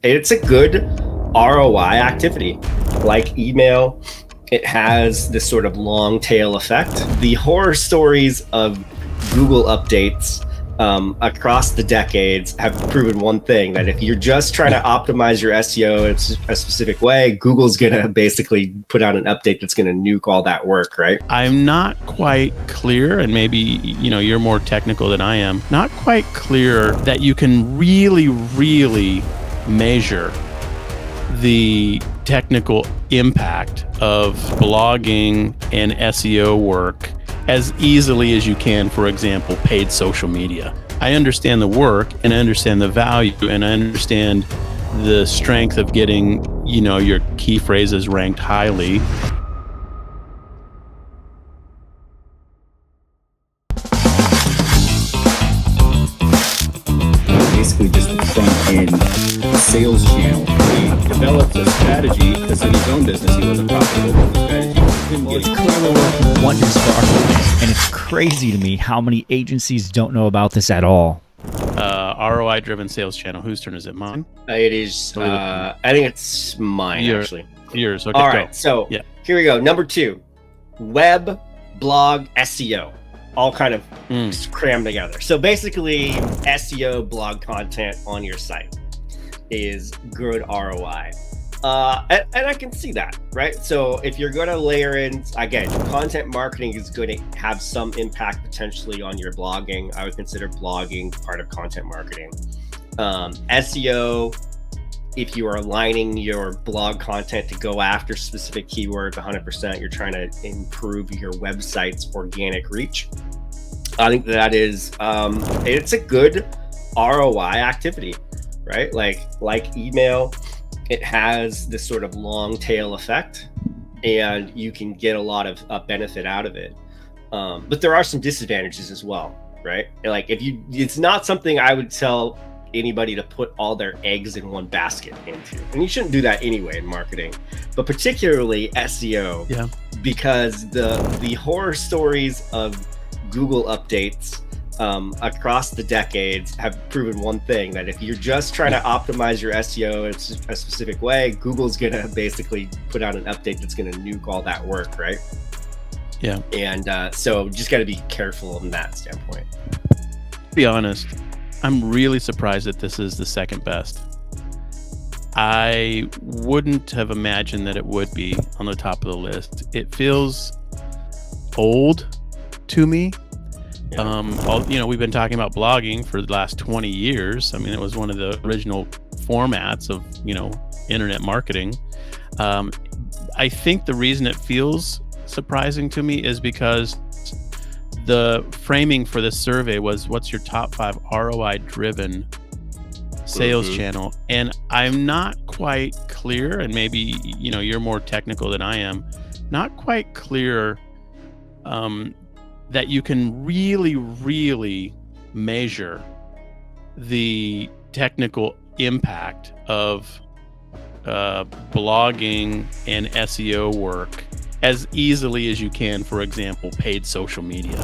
It's a good ROI activity. Like email, it has this sort of long tail effect. The horror stories of Google updates across the decades have proven one thing, that if you're just trying to optimize your SEO in a specific way, Google's going to basically put out an update that's going to nuke all that work, right? I'm not quite clear, and maybe you're more technical than I am, not quite clear that you can really measure the technical impact of blogging and SEO work as easily as you can, for example, paid social media. I understand the work, and I understand the value, and I understand the strength of getting, your key phrases ranked highly. Basically just the front end sales channel. He developed a strategy because in his own business he wasn't profitable with the strategy. It's clearly working wonders for our clients, and it's crazy to me how many agencies don't know about this at all. ROI-driven sales channel. Whose turn is it? Mine? It is. I think it's mine, actually. Yours. Okay. All right. So here we go. Number 2, web, blog, SEO, all kind of crammed together. So basically, SEO blog content on your site is good ROI. And I can see that, right? So if you're going to layer in, again, content marketing is going to have some impact potentially on your blogging. I would consider blogging part of content marketing. SEO, if you are aligning your blog content to go after specific keywords 100%, you're trying to improve your website's organic reach. I think that is, it's a good ROI activity, right? Like email, it has this sort of long tail effect, and you can get a lot of benefit out of it. But there are some disadvantages as well, right? Like it's not something I would tell anybody to put all their eggs in one basket into. And you shouldn't do that anyway in marketing, but particularly SEO, because the horror stories of Google updates across the decades have proven one thing, that if you're just trying to optimize your SEO in a specific way, Google's going to basically put out an update that's going to nuke all that work, right? Yeah. And so just got to be careful from that standpoint. To be honest, I'm really surprised that this is the second best. I wouldn't have imagined that it would be on the top of the list. It feels old to me. We've been talking about blogging for the last 20 years. I mean, it was one of the original formats of, internet marketing. I think the reason it feels surprising to me is because the framing for this survey was, what's your top 5 ROI-driven sales channel? And I'm not quite clear, and maybe, you're more technical than I am, not quite clear that you can really measure the technical impact of blogging and SEO work as easily as you can, for example, paid social media.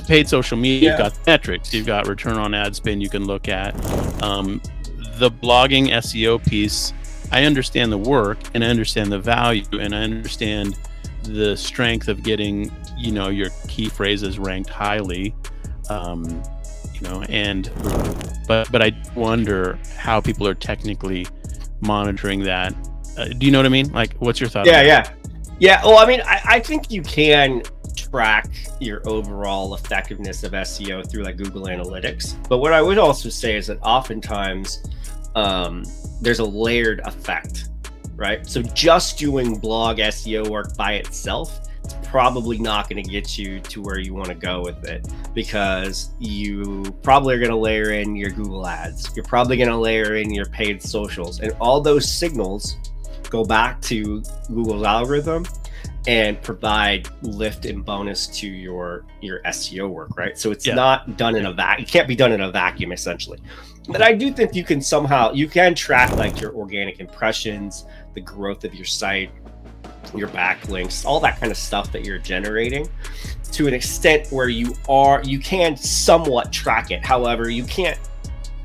Paid social media, you've got metrics, you've got return on ad spend you can look at. The blogging SEO piece, I understand the work, and I understand the value, and I understand the strength of getting your key phrases ranked highly, but I wonder how people are technically monitoring that. Do you know what I mean? Like, what's your thought? Yeah. Well, I mean, I think you can track your overall effectiveness of SEO through like Google Analytics. But what I would also say is that oftentimes there's a layered effect, right? So just doing blog SEO work by itself, it's probably not going to get you to where you want to go with it, because you probably are going to layer in your Google ads. You're probably going to layer in your paid socials, and all those signals go back to Google's algorithm and provide lift and bonus to your SEO work, right? So it's not done in a vacuum. It can't be done in a vacuum, essentially. But I do think you can track like your organic impressions, the growth of your site, your backlinks, all that kind of stuff that you're generating, to an extent where you can somewhat track it. However, you can't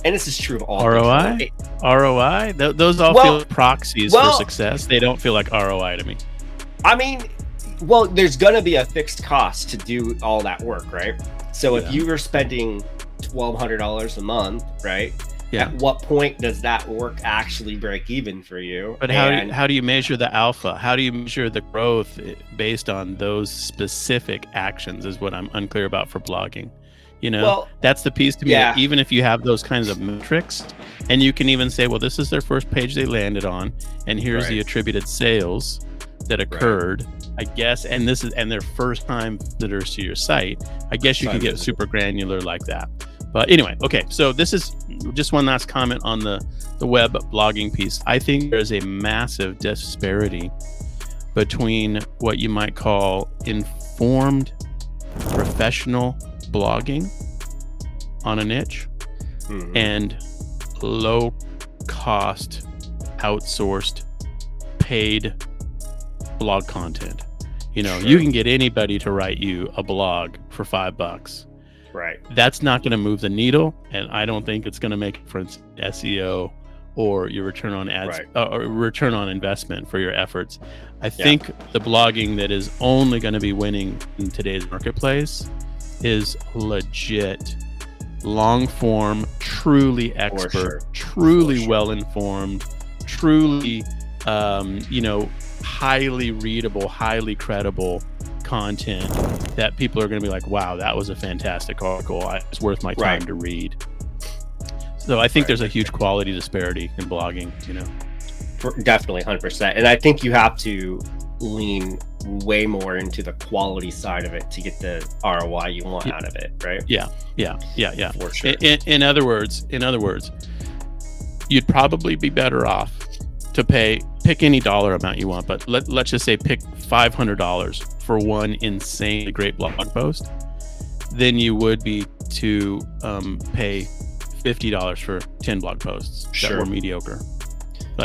and this is true of all ROI? things. ROI? Those all feel like proxies for success. They don't feel like ROI to me. I mean, well, there's going to be a fixed cost to do all that work, right? So if you were spending $1,200 a month, right? Yeah. At what point does that work actually break even for you? But how do you measure the alpha? How do you measure the growth based on those specific actions is what I'm unclear about for blogging. That's the piece to me. Yeah. Even if you have those kinds of metrics, and you can even say, well, this is their first page they landed on, and here's the attributed sales that occurred, I guess, and their first time visitors to your site. I guess you can get super granular like that. But anyway, okay, so this is just one last comment on the web blogging piece. I think there's a massive disparity between what you might call informed professional blogging on a niche and low cost outsourced paid blog content. You can get anybody to write you a blog for $5. Right. That's not going to move the needle, and I don't think it's going to make for SEO or your return on ads or return on investment for your efforts. I think the blogging that is only going to be winning in today's marketplace is legit, long form, truly expert, truly well informed, truly highly readable, highly credible content that people are going to be like, wow, that was a fantastic article. It's worth my time to read. So I think there's a huge quality disparity in blogging, Definitely 100%. And I think you have to lean way more into the quality side of it to get the ROI you want out of it, right? Yeah. For sure. In other words, you'd probably be better off to pick any dollar amount you want, but let's just say pick $500 for one insanely great blog post, than you would be to pay $50 for 10 blog posts that were mediocre.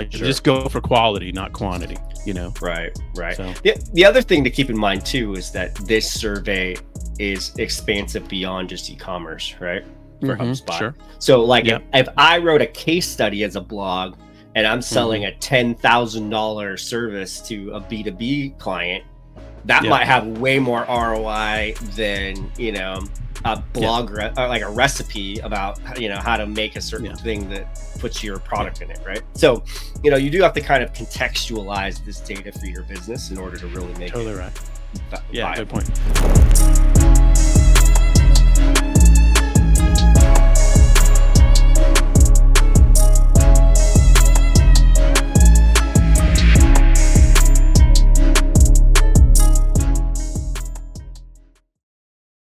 Just go for quality, not quantity, Right. So. The other thing to keep in mind too is that this survey is expansive beyond just e-commerce, right? For HubSpot. Sure. So if I wrote a case study as a blog and I'm selling a $10,000 service to a B2B client, that might have way more ROI than, a blog, like a recipe about, how to make a certain thing that puts your product in it, right? So, you do have to kind of contextualize this data for your business in order to really make it right. viable. Good point.